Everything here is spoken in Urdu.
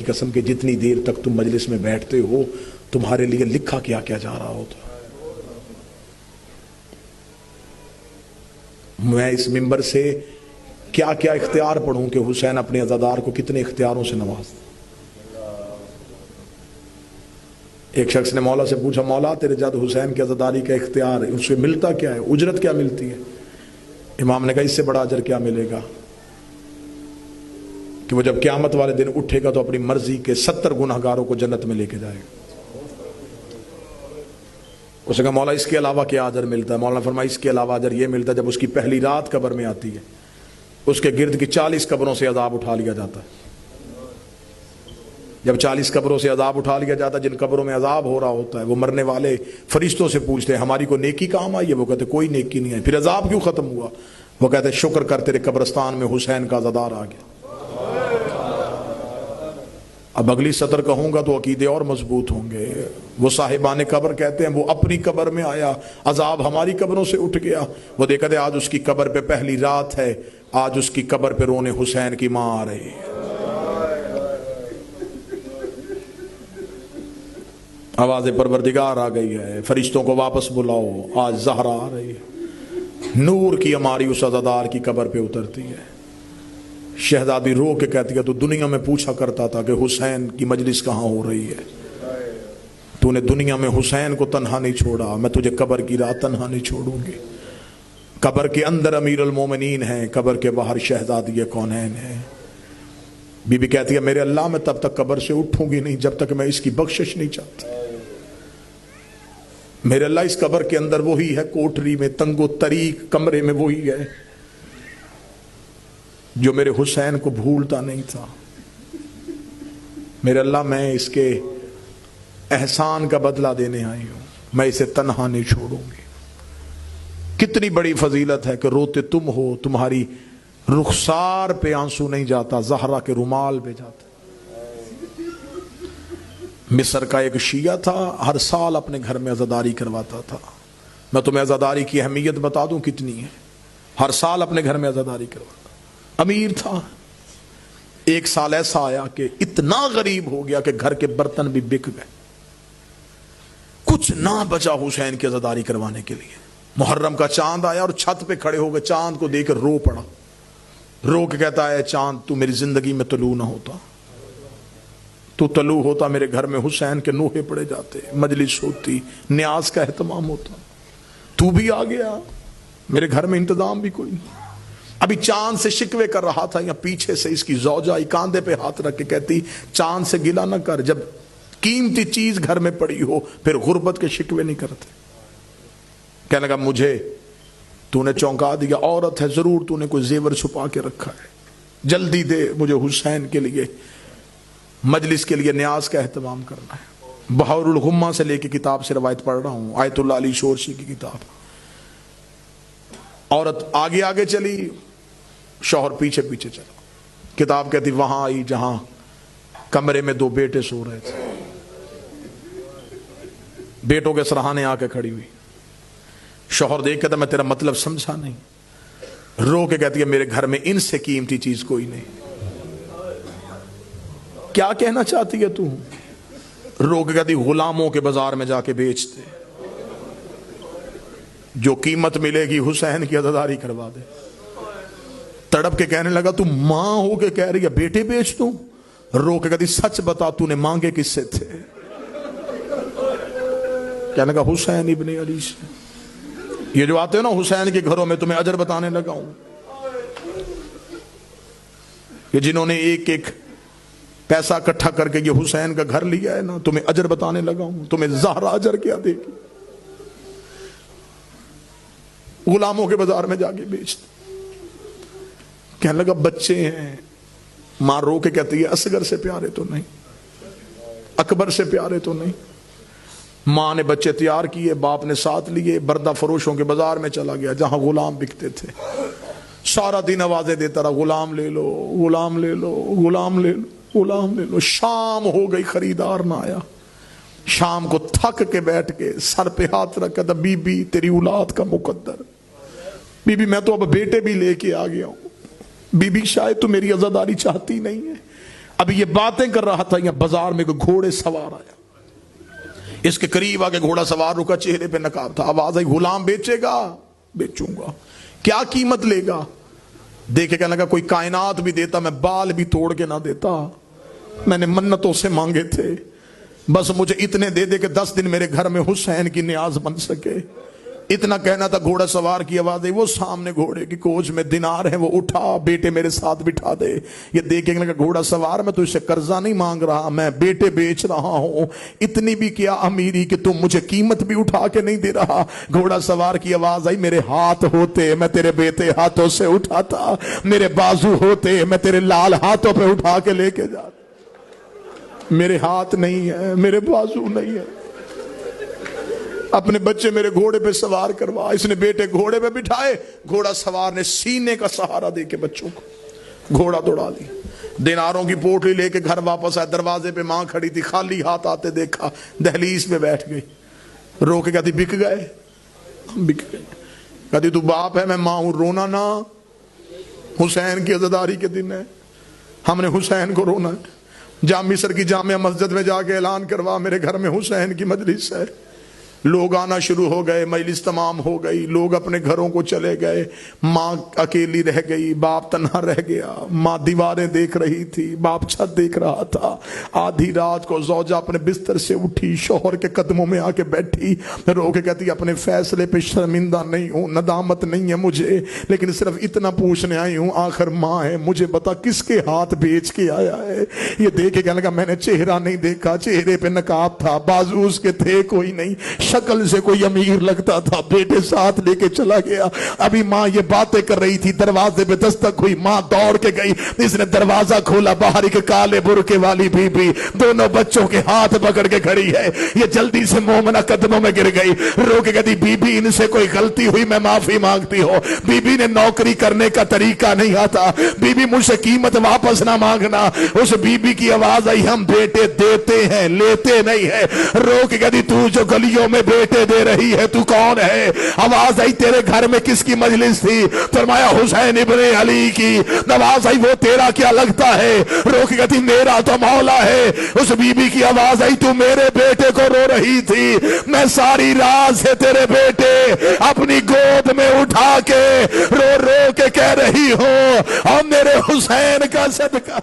قسم کہ جتنی دیر تک تم مجلس میں بیٹھتے ہو تمہارے لیے لکھا کیا کیا جا رہا ہوتا. میں اس منبر سے کیا کیا اختیار پڑھوں کہ حسین اپنے عزادار کو کتنے اختیاروں سے نوازتا. ایک شخص نے مولا سے پوچھا مولا تیرے جد حسین کی عزاداری کا اختیار ہے اس سے ملتا کیا ہے, اجرت کیا ملتی ہے؟ امام نے کہا اس سے بڑا اجر کیا ملے گا کہ وہ جب قیامت والے دن اٹھے گا تو اپنی مرضی کے 70 گناہگاروں کو جنت میں لے کے جائے گا. اس نے کہا مولا اس کے علاوہ کیا اجر ملتا ہے؟ مولانا فرمایا اس کے علاوہ اجر یہ ملتا ہے جب اس کی پہلی رات قبر میں آتی ہے اس کے گرد کی 40 قبروں سے عذاب اٹھا لیا جاتا ہے. جب 40 قبروں سے عذاب اٹھا لیا جاتا ہے, جن قبروں میں عذاب ہو رہا ہوتا ہے, وہ مرنے والے فرشتوں سے پوچھتے ہیں ہماری کوئی نیکی کام آئی ہے؟ وہ کہتے کوئی نیکی نہیں ہے. پھر عذاب کیوں ختم ہوا؟ وہ کہتے شکر کر تیرے قبرستان میں حسین کا عزادار آ گیا. اب اگلی سطر کہوں گا تو عقیدے اور مضبوط ہوں گے. وہ صاحبان قبر کہتے ہیں وہ اپنی قبر میں آیا, عذاب ہماری قبروں سے اٹھ گیا. وہ دیکھتے آج اس کی قبر پہ پہلی رات ہے, آج اس کی قبر پہ رونے حسین کی ماں آ رہی ہے. آواز پروردگار آ گئی ہے, فرشتوں کو واپس بلاؤ, آج زہرا آ رہی ہے. نور کی ہماری اس عزادار کی قبر پہ اترتی ہے. شہزادی رو کے کہتی ہے تو دنیا میں پوچھا کرتا تھا کہ حسین کی مجلس کہاں ہو رہی ہے, تو نے دنیا میں حسین کو تنہا نہیں چھوڑا, میں تجھے قبر کی رات تنہا نہیں چھوڑوں گی. قبر کے اندر امیر المومنین ہیں, قبر کے باہر شہزادی کونین ہیں. بی بی کہتی ہے میرے اللہ میں تب تک قبر سے اٹھوں گی نہیں جب تک میں اس کی بخشش نہیں چاہتی. میرے اللہ اس قبر کے اندر وہی ہے, کوٹری میں تنگ و تریک کمرے میں وہی ہے جو میرے حسین کو بھولتا نہیں تھا. میرے اللہ میں اس کے احسان کا بدلہ دینے آئی ہوں, میں اسے تنہا نہیں چھوڑوں گی. کتنی بڑی فضیلت ہے کہ روتے تم ہو, تمہاری رخسار پہ آنسو نہیں جاتا, زہرا کے رومال پہ جاتا. مصر کا ایک شیعہ تھا, ہر سال اپنے گھر میں عزاداری کرواتا تھا. میں تمہیں عزاداری کی اہمیت بتا دوں کتنی ہے. ہر سال اپنے گھر میں عزاداری کرواتا, امیر تھا. ایک سال ایسا آیا کہ اتنا غریب ہو گیا کہ گھر کے برتن بھی بک گئے, کچھ نہ بچا حسین کی عزاداری کروانے کے لیے. محرم کا چاند آیا اور چھت پہ کھڑے ہو گئے, چاند کو دیکھ کر رو پڑا. رو کے کہتا ہے چاند تو میری زندگی میں طلوع نہ ہوتا, تو طلوع ہوتا میرے گھر میں حسین کے نوحے پڑے جاتے, مجلس ہوتی, نیاز کا اہتمام ہوتا. تو بھی آ گیا, میرے گھر میں انتظام بھی کوئی نہیں. ابھی چاند سے شکوے کر رہا تھا, یا پیچھے سے اس کی زوجہ کاندھے پہ ہاتھ رکھ کے کہتی چاند سے گلا نہ کر, جب قیمتی چیز گھر میں پڑی ہو پھر غربت کے شکوے نہیں کرتے. کہنے لگا مجھے تو نے چونکا دیا, عورت ہے ضرور تو نے کوئی زیور چھپا کے رکھا ہے, جلدی دے مجھے حسین کے لیے مجلس کے لیے نیاز کا اہتمام کرنا ہے. بحور الغمہ سے لے کے کتاب سے روایت پڑھ رہا ہوں, آیت اللہ علی شورشی کی کتاب. عورت آگے آگے چلی, شوہر پیچھے پیچھے چلا. کتاب کہتی وہاں آئی جہاں کمرے میں 2 بیٹے سو رہے تھے. بیٹوں کے سرہانے آ کے کھڑی ہوئی. شوہر دیکھ کہتا میں تیرا مطلب سمجھا نہیں. رو کے کہتی ہے میرے گھر میں ان سے قیمتی چیز کوئی نہیں. کیا کہنا چاہتی ہے تو؟ رو کے کہتی غلاموں کے بازار میں جا کے بیچتے, جو قیمت ملے گی حسین کی عزاداری کروا دے. تڑپ کے کہنے لگا تو ماں ہو کے کہہ رہی ہے بیٹے بیچ دوں؟ رو کے کہتی سچ بتا تو نے مانگے کس سے تھے؟ کہنے لگا حسین ابن علی سے. یہ جو آتے ہیں نا حسین کے گھروں میں تمہیں اجر بتانے لگا ہوں, کہ جنہوں نے ایک ایک پیسہ اکٹھا کر کے یہ حسین کا گھر لیا ہے نا, تمہیں اجر بتانے لگا ہوں. تمہیں زہرا اجر کیا دے گی؟ غلاموں کے بازار میں جا کے بیچتے. کہنے لگا بچے ہیں. ماں رو کے کہتی ہے اصغر سے پیارے تو نہیں, اکبر سے پیارے تو نہیں. ماں نے بچے تیار کیے, باپ نے ساتھ لیے, بردہ فروشوں کے بازار میں چلا گیا جہاں غلام بکتے تھے. سارا دن آوازیں دیتا رہا غلام لے لو, غلام لے لو, غلام لے لو, غلام لے لو. شام ہو گئی, خریدار نہ آیا. شام کو تھک کے بیٹھ کے سر پہ ہاتھ رکھا تھا, بی بی تیری اولاد کا مقدر, بی بی میں تو اب بیٹے بھی لے کے آ گیا ہوں, بی بی شاید تو میری عزاداری چاہتی نہیں ہے, ابھی یہ باتیں کر رہا تھا، یہ بازار میں کوئی گھوڑے سوار آیا، اس کے قریب آ کے گھوڑا سوار رکا، چہرے پہ نقاب تھا، آواز آئی غلام بیچے گا؟ بیچوں گا۔ کیا قیمت لے گا؟ دیکھے کہنے لگا کوئی کائنات بھی دیتا میں بال بھی توڑ کے نہ دیتا، میں نے منتوں سے مانگے تھے، بس مجھے اتنے دے دے کہ 10 دن میرے گھر میں حسین کی نیاز بن سکے۔ اتنا کہنا تھا، گھوڑا سوار کی آواز آئی، وہ سامنے گھوڑے کی کوچ میں دینار ہے، وہ اٹھا، بیٹے میرے ساتھ بٹھا دے۔ یہ دیکھیں لگا گھوڑا سوار، میں تو اس سے قرضہ نہیں مانگ رہا، میں بیٹے بیچ رہا ہوں، اتنی بھی کیا امیری کہ تم مجھے قیمت بھی اٹھا کے نہیں دے رہا۔ گھوڑا سوار کی آواز آئی، میرے ہاتھ ہوتے میں تیرے بیٹے ہاتھوں سے اٹھاتا، میرے بازو ہوتے میں تیرے لال ہاتھوں پہ اٹھا کے لے کے جاتا، میرے ہاتھ نہیں ہے، میرے بازو نہیں ہے، اپنے بچے میرے گھوڑے پہ سوار کروا۔ اس نے بیٹے گھوڑے پہ بٹھائے، گھوڑا سوار نے سینے کا سہارا دے کے بچوں کو گھوڑا دوڑا دی، دیناروں کی پوٹلی لے کے گھر واپس آئے، دروازے پہ ماں کھڑی تھی، خالی ہاتھ آتے دیکھا، دہلیز پہ بیٹھ گئی، رو کے کہتی بک گئے؟ بک گئے۔ کہتی تو باپ ہے، میں ماں ہوں، رونا نہ، حسین کی عزاداری کے دن ہے، ہم نے حسین کو رونا ہے۔ مصر کی جامع مسجد میں جا کے اعلان کروا، میرے گھر میں حسین کی مجلس ہے۔ لوگ آنا شروع ہو گئے، مجلس تمام ہو گئی، لوگ اپنے گھروں کو چلے گئے، ماں اکیلی رہ گئی، باپ تنہا رہ گیا، ماں دیواریں دیکھ رہی تھی، باپ چھت دیکھ رہا تھا۔ آدھی رات کو زوجہ اپنے بستر سے اٹھی، شوہر کے قدموں میں آ کے بیٹھی، رو کے کہتی اپنے فیصلے پہ شرمندہ نہیں ہوں، ندامت نہیں ہے مجھے، لیکن صرف اتنا پوچھنے آئی ہوں، آخر ماں ہے، مجھے بتا کس کے ہاتھ بیچ کے آیا ہے؟ یہ دیکھے کہنے لگا میں نے چہرہ نہیں دیکھا، چہرے پہ نقاب تھا، بازو اس کے تھے کوئی نہیں، شکل سے کوئی امیر لگتا تھا، بیٹے ساتھ لے کے چلا گیا۔ ابھی ماں یہ باتیں کر رہی تھی، دروازے پہ دستک ہوئی، ماں دوڑ کے گئی، اس نے دروازہ کھولا، باہر ایک کالے برقعے والی بی بی دونوں بچوں کے ہاتھ پکڑ کے کھڑی ہے۔ یہ جلدی سے مومنہ قدموں میں گر گئی، رو کے کہتی بی بی ان سے کوئی غلطی ہوئی میں معافی مانگتی ہوں، بی بی نے نوکری کرنے کا طریقہ نہیں آتا، بی بی مجھ سے قیمت واپس نہ مانگنا۔ اس بی بی کی آواز آئی ہم بیٹے دیتے ہیں لیتے نہیں ہے۔ رو کے کہتی تو جو گلیوں میں بیٹے دے رہی ہے تو کون ہے؟ آواز آئی تیرے گھر میں کس کی مجلس تھی؟ فرمایا حسین ابن علی کی۔ آواز آئی وہ تیرا کیا لگتا ہے؟ رو کے کہتی میرا تو مولا ہے۔ اس بی بی کی آواز آئی تو میرے بیٹے کو رو رہی تھی، میں ساری رات سے تیرے بیٹے اپنی گود میں اٹھا کے رو رو کے کہہ رہی ہوں اور میرے حسین کا صدقہ